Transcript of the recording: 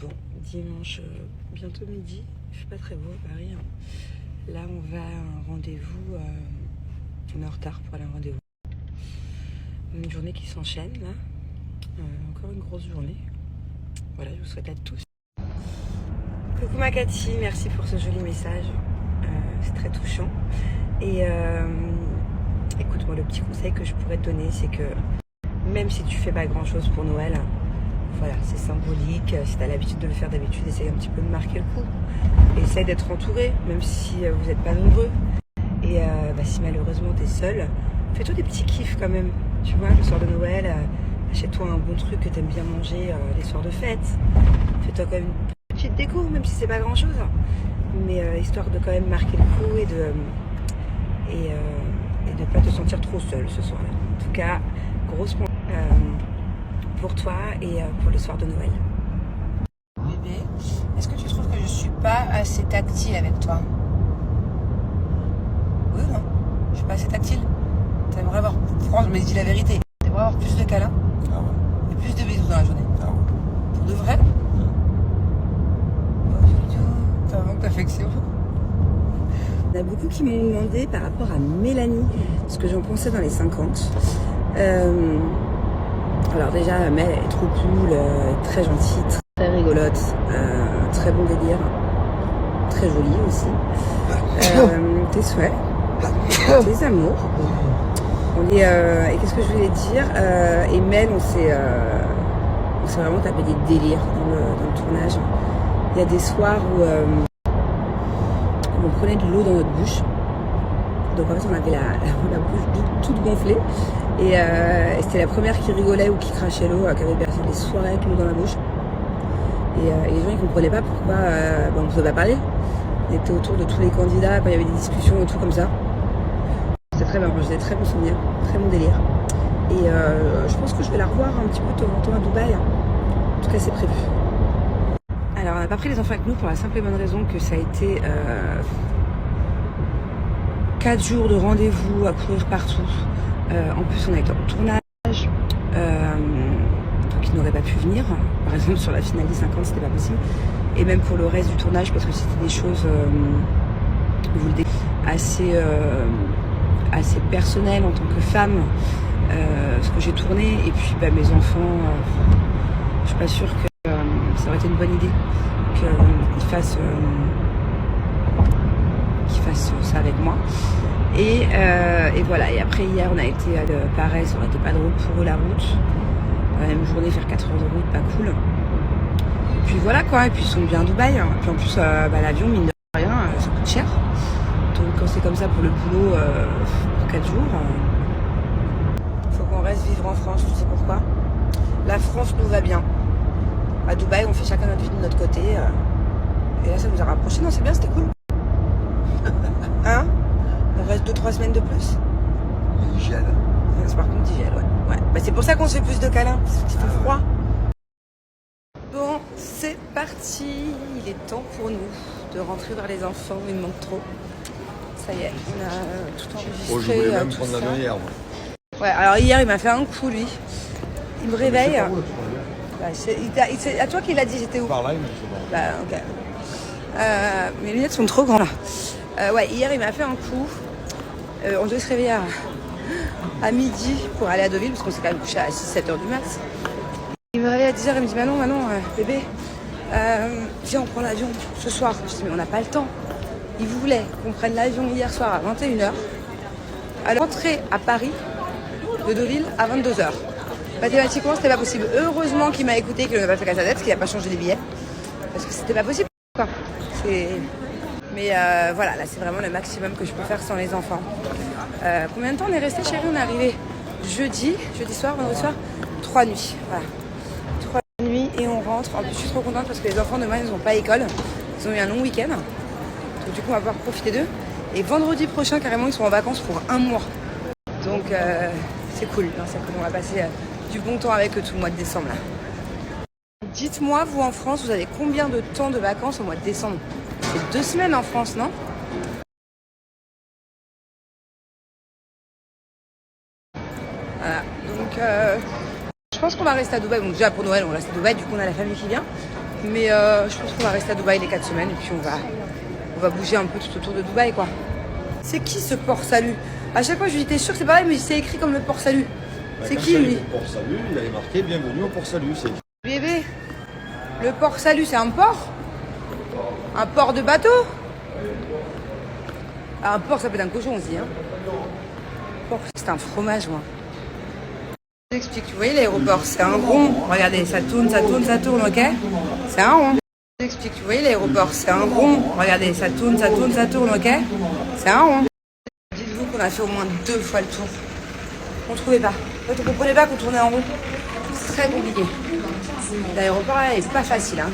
Bon, dimanche, bientôt midi, il fait pas très beau à Paris. Là, on va à un rendez-vous, on est en retard pour aller à un rendez-vous. Une journée qui s'enchaîne, là. Encore une grosse journée. Voilà, je vous souhaite à tous. Coucou ma Cathy, merci pour ce joli message. C'est très touchant. Et écoute, moi, le petit conseil que je pourrais te donner, c'est que même si tu fais pas grand-chose pour Noël, voilà, c'est symbolique. Si tu as l'habitude de le faire d'habitude, essaye un petit peu de marquer le coup. Essaye d'être entouré, même si vous n'êtes pas nombreux. Et si malheureusement tu es seul, fais-toi des petits kiffs quand même. Tu vois, le soir de Noël, achète-toi un bon truc que tu aimes bien manger les soirs de fête. Fais-toi quand même une petite déco, même si c'est pas grand-chose. Mais histoire de quand même marquer le coup et de pas te sentir trop seul ce soir-là. En tout cas, grosse pour toi et pour le soir de Noël. Bébé, est-ce que tu trouves que je suis pas assez tactile avec toi? Oui ou non? Je suis pas assez tactile? T'aimerais avoir, franchement, mais dis la vérité, t'aimerais avoir plus de câlins? Ah ouais. Et plus de bisous dans la journée? Ah ouais. Pour de vrai? Pas du tout. T'as un manque d'affection? Il y en a beaucoup qui m'ont demandé par rapport à Mélanie, ce que j'en pensais dans les 50. Alors déjà, Mel est trop cool, très gentille, très rigolote, très bon délire, très jolie aussi. Tes souhaits, tes amours. Et qu'est-ce que je voulais dire, et Mel, on s'est vraiment tapé des délires dans le tournage. Il y a des soirs où on prenait de l'eau dans notre bouche. Donc en fait on avait la bouche toute gonflée et c'était la première qui rigolait ou qui crachait l'eau, qui avait passé des soirées avec l'eau dans la bouche. Et les gens ils comprenaient pas pourquoi on ne pouvait pas parler. On était autour de tous les candidats quand il y avait des discussions et tout comme ça. C'était très bien, j'ai des très bons souvenirs, très bon délire. Et je pense que je vais la revoir un petit peu de temps en temps à Dubaï. En tout cas c'est prévu. Alors on n'a pas pris les enfants avec nous pour la simple et bonne raison que ça a été 4 jours de rendez-vous à courir partout. En plus, on a été en tournage, donc ils n'auraient pas pu venir. Par exemple, sur la finale des 50, c'était pas possible. Et même pour le reste du tournage, parce que c'était des choses assez personnelles en tant que femme, ce que j'ai tourné. Et puis, mes enfants, je suis pas sûre que ça aurait été une bonne idée qu'ils fassent ça avec moi. Et voilà, et après hier on a été pareil, ça aurait été pas drôle pour eux la route, la même journée faire 4 heures de route, pas cool. Et puis voilà quoi, et puis ils sont bien à Dubaï, hein. Puis en plus l'avion mine de rien ça coûte cher, donc quand c'est comme ça pour le boulot pour 4 jours, faut qu'on reste vivre en France, tu sais pourquoi? La France nous va bien, à Dubaï on fait chacun notre vie de notre côté, et là ça nous a rapprochés. Non c'est bien, c'était cool. Hein? On reste 2-3 semaines de plus. Il gèle. Par contre, il gèle, ouais. C'est pour ça qu'on se fait plus de câlins, parce qu'il fait froid. Bon, c'est parti. Il est temps pour nous de rentrer vers les enfants. Il me manque trop. Ça y est, on a tout enregistré. Oh, je voulais même tout prendre ça. l'avion hier, moi. Ouais, alors hier, il m'a fait un coup, lui. Il me réveille. À toi qui l'a dit, j'étais où? Par là, mais c'est bon. Ok. Mes lunettes sont trop grandes là. Hier il m'a fait un coup. On devait se réveiller à midi pour aller à Deauville parce qu'on s'est quand même couché à 6-7 heures du mat. Il me réveille à 10h, il me dit Manon, bébé, viens on prend l'avion ce soir. Je dis mais on n'a pas le temps. Il voulait qu'on prenne l'avion hier soir à 21h. À rentrer à Paris de Deauville à 22h. Mathématiquement c'était pas possible. Heureusement qu'il m'a écouté, qu'il n'a pas fait qu'à sa tête, parce qu'il n'a pas changé les billets. Parce que c'était pas possible quoi. Mais voilà, là c'est vraiment le maximum que je peux faire sans les enfants. Combien de temps on est resté, chérie? On est arrivé jeudi soir, vendredi soir, 3 nuits. Voilà. 3 nuits et on rentre. En plus je suis trop contente parce que les enfants demain ils n'ont pas école. Ils ont eu un long week-end. Donc du coup on va pouvoir profiter d'eux. Et vendredi prochain carrément ils sont en vacances pour 1 mois. Donc c'est cool. C'est cool. On va passer du bon temps avec eux tout le mois de décembre là. Dites-moi, vous en France, vous avez combien de temps de vacances au mois de décembre? C'est 2 semaines en France, non? Voilà, donc je pense qu'on va rester à Dubaï. Bon, déjà pour Noël, on reste à Dubaï, du coup on a la famille qui vient. Mais je pense qu'on va rester à Dubaï les 4 semaines et puis on va bouger un peu tout autour de Dubaï, quoi. C'est qui ce Port Salut? À chaque fois je lui dis t'es sûr que c'est pareil, mais c'est écrit comme le Port Salut. C'est qui lui? Le Port Salut, il avait marqué bienvenue au Port Salut. Bébé, le Port Salut c'est un port? Un port de bateau? Ah, un port ça peut être un cochon aussi, hein. Port c'est un fromage, moi. Je t'explique, vous voyez l'aéroport, c'est un rond. Regardez, ça tourne, ça tourne, ça tourne, ok? C'est un rond. Je t'explique, vous voyez l'aéroport, c'est un rond. Regardez, ça tourne, ça tourne, ça tourne, ok? C'est un rond. Dites-vous qu'on a fait au moins 2 fois le tour. On trouvait pas. En fait, on comprenait pas qu'on tournait en rond. C'est très compliqué. L'aéroport là, est pas facile, hein.